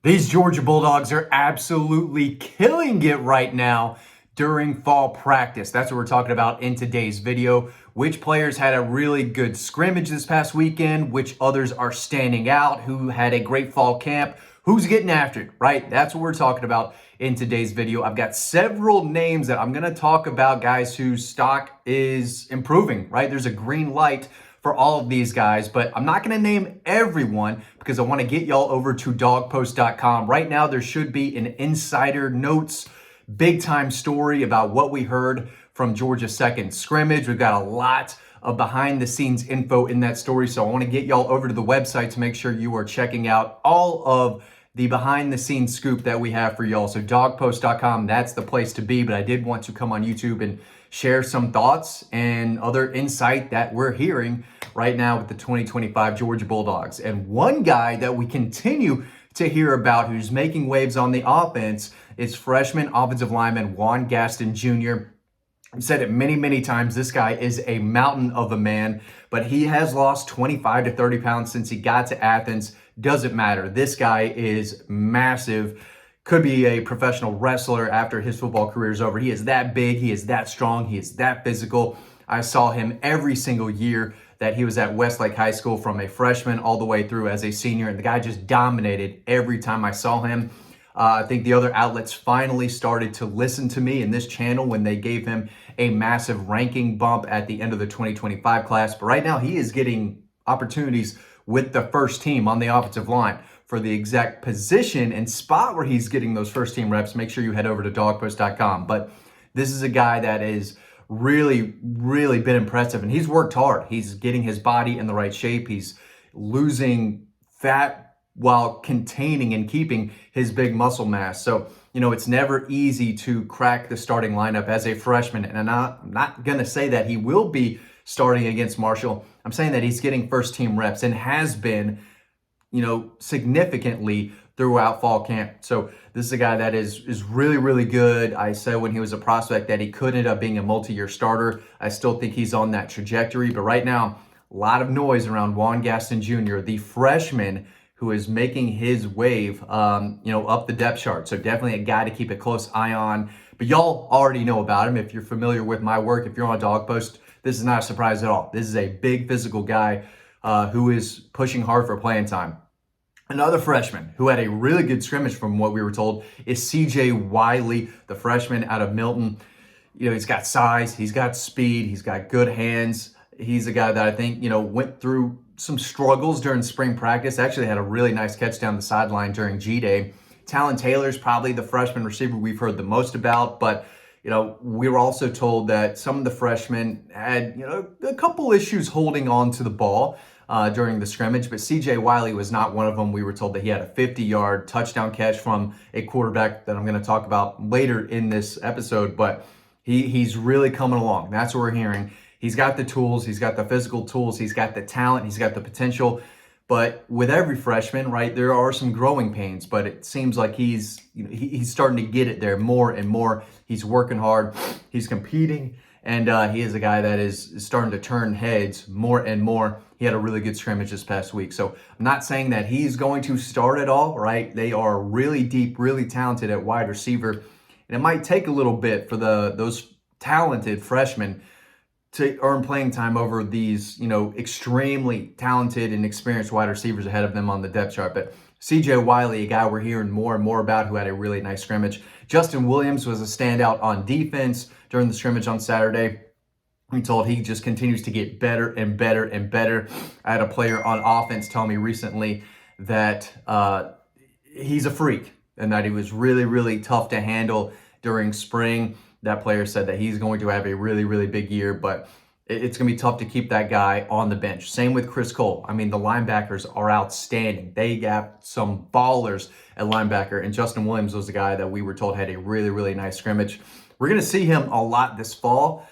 These Georgia Bulldogs are absolutely killing it right now during fall practice. That's what we're talking about in today's video. Which players had a really good scrimmage this past weekend, which others are standing out, who had a great fall camp, who's getting after it, right? That's what we're talking about in today's video. I've got several names that I'm going to talk about, guys whose stock is improving, right? There's a green light for all of these guys, but I'm not going to name everyone because I want to get y'all over to dawgpost.com. Right now, there should be an insider notes, big time story about what we heard from Georgia's second scrimmage. We've got a lot of behind the scenes info in that story. So I want to get y'all over to the website to make sure you are checking out all of the behind the scenes scoop that we have for y'all. So dawgpost.com, that's the place to be. But I did want to come on YouTube and share some thoughts and other insight that we're hearing right now with the 2025 Georgia Bulldogs. And one guy that we continue to hear about who's making waves on the offense is freshman offensive lineman Juan Gaston Jr. I've said it many, many times. This guy is a mountain of a man, but he has lost 25 to 30 pounds since he got to Athens. Doesn't matter. This guy is massive. Could be a professional wrestler after his football career is over. He is that big. He is that strong. He is that physical. I saw him every single year that he was at Westlake High School from a freshman all the way through as a senior. And the guy just dominated every time I saw him. I think the other outlets finally started to listen to me in this channel when they gave him a massive ranking bump at the end of the 2025 class. But right now he is getting opportunities with the first team on the offensive line. For the exact position and spot where he's getting those first team reps, make sure you head over to dawgpost.com. But this is a guy that is really, really been impressive, and he's worked hard. He's getting his body in the right shape. He's losing fat while containing and keeping his big muscle mass. So, it's never easy to crack the starting lineup as a freshman. And I'm not going to say that he will be starting against Marshall. I'm saying that he's getting first team reps and has been, significantly throughout fall camp. So this is a guy that is really, really good. I said when he was a prospect that he could end up being a multi-year starter. I still think he's on that trajectory. But right now, a lot of noise around Juan Gaston Jr., the freshman who is making his wave, up the depth chart. So definitely a guy to keep a close eye on. But y'all already know about him. If you're familiar with my work, if you're on Dawg Post, this is not a surprise at all. This is a big physical guy who is pushing hard for playing time. Another freshman who had a really good scrimmage from what we were told is C.J. Wiley, the freshman out of Milton. He's got size, he's got speed, he's got good hands. He's a guy that I think, went through some struggles during spring practice. Actually had a really nice catch down the sideline during G-Day. Talon Taylor's probably the freshman receiver we've heard the most about, but we were also told that some of the freshmen had, a couple issues holding on to the ball during the scrimmage, but C.J. Wiley was not one of them. We were told that he had a 50-yard touchdown catch from a quarterback that I'm going to talk about later in this episode, but he's really coming along. That's what we're hearing. He's got the tools. He's got the physical tools. He's got the talent. He's got the potential. But with every freshman, right, there are some growing pains, but it seems like he's starting to get it there more and more. He's working hard. He's competing. And he is a guy that is starting to turn heads more and more. He had a really good scrimmage this past week. So I'm not saying that he's going to start at all, right? They are really deep, really talented at wide receiver. And it might take a little bit for those talented freshmen to earn playing time over these, extremely talented and experienced wide receivers ahead of them on the depth chart. But C.J. Wiley, a guy we're hearing more and more about who had a really nice scrimmage. Justin Williams was a standout on defense during the scrimmage on Saturday. We told he just continues to get better and better and better. I had a player on offense tell me recently that he's a freak and that he was really, really tough to handle during spring. That player said that he's going to have a really, really big year, but it's going to be tough to keep that guy on the bench. Same with Chris Cole. I mean, the linebackers are outstanding. They got some ballers at linebacker, and Justin Williams was the guy that we were told had a really, really nice scrimmage. We're going to see him a lot this fall.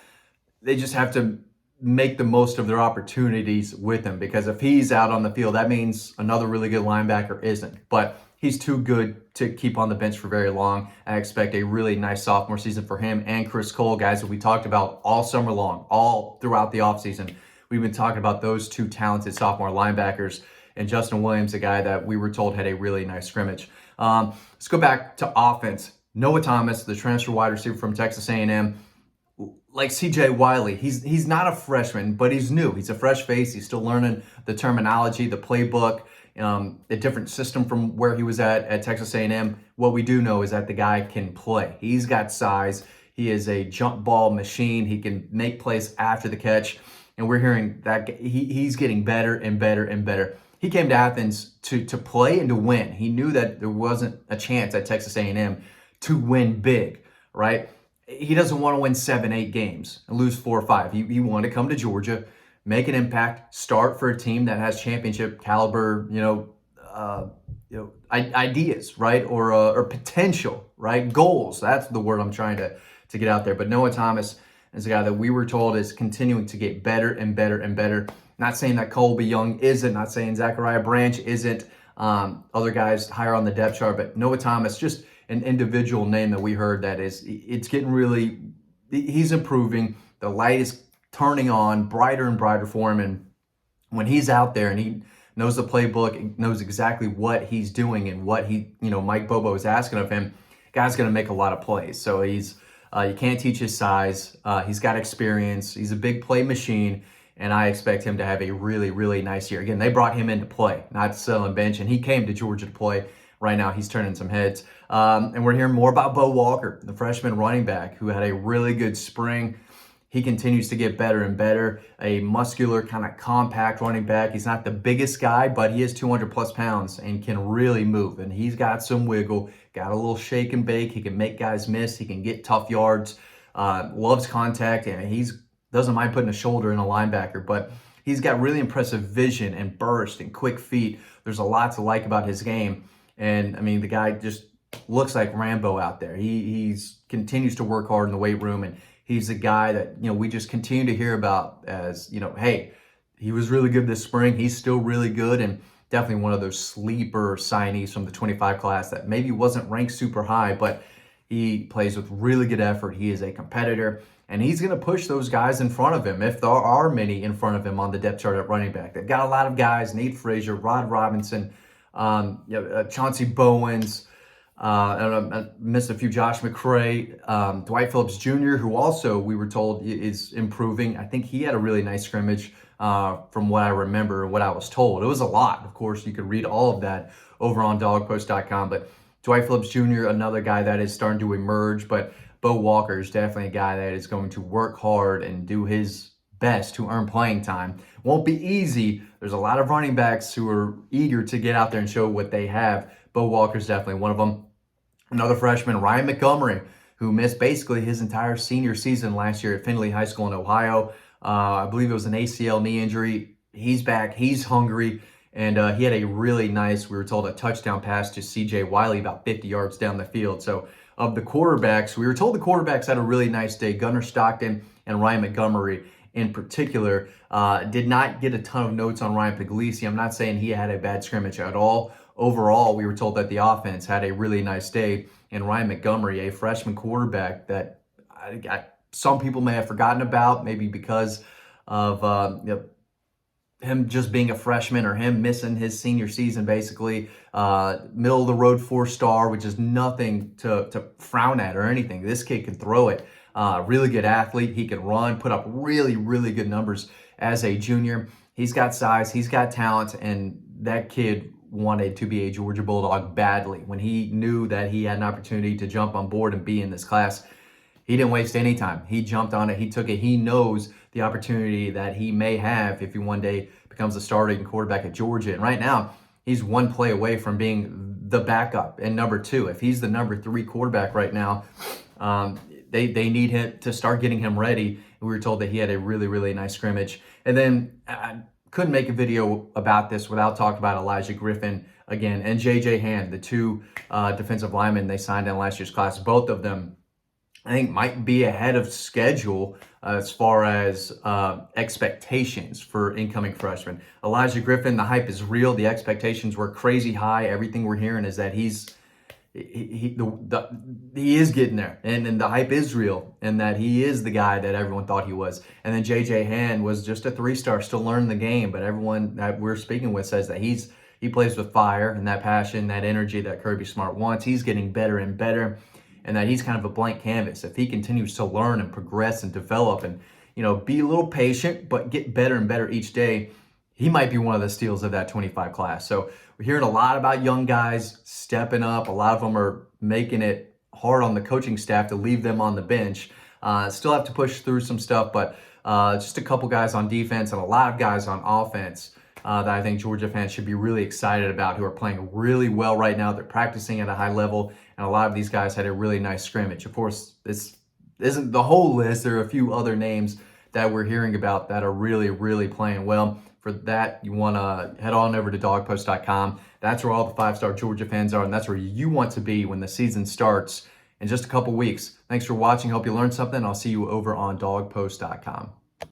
They just have to make the most of their opportunities with him, because if he's out on the field, that means another really good linebacker isn't. But he's too good to keep on the bench for very long. I expect a really nice sophomore season for him and Chris Cole, guys that we talked about all summer long, all throughout the offseason. We've been talking about those two talented sophomore linebackers, and Justin Williams, a guy that we were told had a really nice scrimmage. Let's go back to offense. Noah Thomas, the transfer wide receiver from Texas A&M, like CJ Wiley, he's not a freshman, but he's new. He's a fresh face. He's still learning the terminology, the playbook, a different system from where he was at Texas A&M. What we do know is that the guy can play. He's got size. He is a jump ball machine. He can make plays after the catch. And we're hearing that he's getting better and better and better. He came to Athens to play and to win. He knew that there wasn't a chance at Texas A&M to win big, right? He doesn't want to win 7-8 games and lose 4 or 5. He wanted to come to Georgia, make an impact, start for a team that has championship caliber, ideas, right? Or potential, right? Goals. That's the word I'm trying to get out there. But Noah Thomas is a guy that we were told is continuing to get better and better and better. Not saying that Colby Young isn't, not saying Zachariah Branch isn't, other guys higher on the depth chart, but Noah Thomas, just an individual name that we heard that it's getting really, he's improving. The light is turning on brighter and brighter for him. And when he's out there and he knows the playbook, knows exactly what he's doing and what Mike Bobo is asking of him, guy's going to make a lot of plays. So he's, you can't teach his size. He's got experience. He's a big play machine. And I expect him to have a really, really nice year. Again, they brought him in to play, not to sit on the bench. And he came to Georgia to play. Right now, he's turning some heads. And we're hearing more about Bo Walker, the freshman running back, who had a really good spring. He continues to get better and better. A muscular, kind of compact running back. He's not the biggest guy, but he is 200-plus pounds and can really move. And he's got some wiggle, got a little shake and bake. He can make guys miss. He can get tough yards, loves contact, and he's doesn't mind putting a shoulder in a linebacker, but he's got really impressive vision and burst and quick feet. There's a lot to like about his game. And I mean, the guy just looks like Rambo out there. He's continues to work hard in the weight room, and he's a guy that, we just continue to hear about as, hey, he was really good this spring. He's still really good, and definitely one of those sleeper signees from the 25 class that maybe wasn't ranked super high, but he plays with really good effort. He is a competitor, and he's going to push those guys in front of him, if there are many in front of him on the depth chart at running back. They've got a lot of guys: Nate Frazier, Rod Robinson, Chauncey Bowens, I missed a few, Josh McCray, Dwight Phillips Jr., who also we were told is improving. I think he had a really nice scrimmage from what I remember and what I was told. It was a lot. Of course, you could read all of that over on dogpost.com, but Dwight Phillips Jr., another guy that is starting to emerge, but Bo Walker is definitely a guy that is going to work hard and do his best to earn playing time. Won't be easy. There's a lot of running backs who are eager to get out there and show what they have. Bo Walker's definitely one of them. Another freshman, Ryan Montgomery, who missed basically his entire senior season last year at Findlay High School in Ohio. I believe it was an ACL knee injury. He's back. He's hungry. And he had a really nice, we were told, a touchdown pass to CJ Wiley about 50 yards down the field. So of the quarterbacks, we were told the quarterbacks had a really nice day. Gunnar Stockton and Ryan Montgomery in particular. Did not get a ton of notes on Ryan Puglisi. I'm not saying he had a bad scrimmage at all. Overall, we were told that the offense had a really nice day. And Ryan Montgomery, a freshman quarterback that some people may have forgotten about, maybe because of him just being a freshman or him missing his senior season, basically. Middle of the road 4-star, which is nothing to frown at or anything. This kid can throw it. Really good athlete. He can run, put up really, really good numbers as a junior. He's got size, he's got talent, and that kid wanted to be a Georgia Bulldog badly. When he knew that he had an opportunity to jump on board and be in this class, he didn't waste any time. He jumped on it. He took it. He knows the opportunity that he may have if he one day becomes a starting quarterback at Georgia. And right now, he's one play away from being the backup and number 2. If he's the number 3 quarterback right now, they need him to start getting him ready. We were told that he had a really, really nice scrimmage. And then I couldn't make a video about this without talking about Elijah Griffin again and J.J. Hand, the 2 defensive linemen they signed in last year's class. Both of them, I think, might be ahead of schedule as far as expectations for incoming freshmen. Elijah Griffin, the hype is real. The expectations were crazy high. Everything we're hearing is that he's he is getting there, and the hype is real, and that he is the guy that everyone thought he was. And then JJ Hand was just a 3-star, still learning the game, but everyone that we're speaking with says that he plays with fire and that passion, that energy that Kirby Smart wants. He's getting better and better, and that he's kind of a blank canvas. If he continues to learn and progress and develop, and be a little patient, but get better and better each day, he might be one of the steals of that 25 class. So we're hearing a lot about young guys stepping up. A lot of them are making it hard on the coaching staff to leave them on the bench. Still have to push through some stuff, but just a couple guys on defense and a lot of guys on offense that I think Georgia fans should be really excited about, who are playing really well right now. They're practicing at a high level, and a lot of these guys had a really nice scrimmage. Of course, this isn't the whole list. There are a few other names that we're hearing about that are really, really playing well. For that, you want to head on over to dawgpost.com. That's where all the 5-star Georgia fans are, and that's where you want to be when the season starts in just a couple weeks. Thanks for watching. Hope you learned something. I'll see you over on dawgpost.com.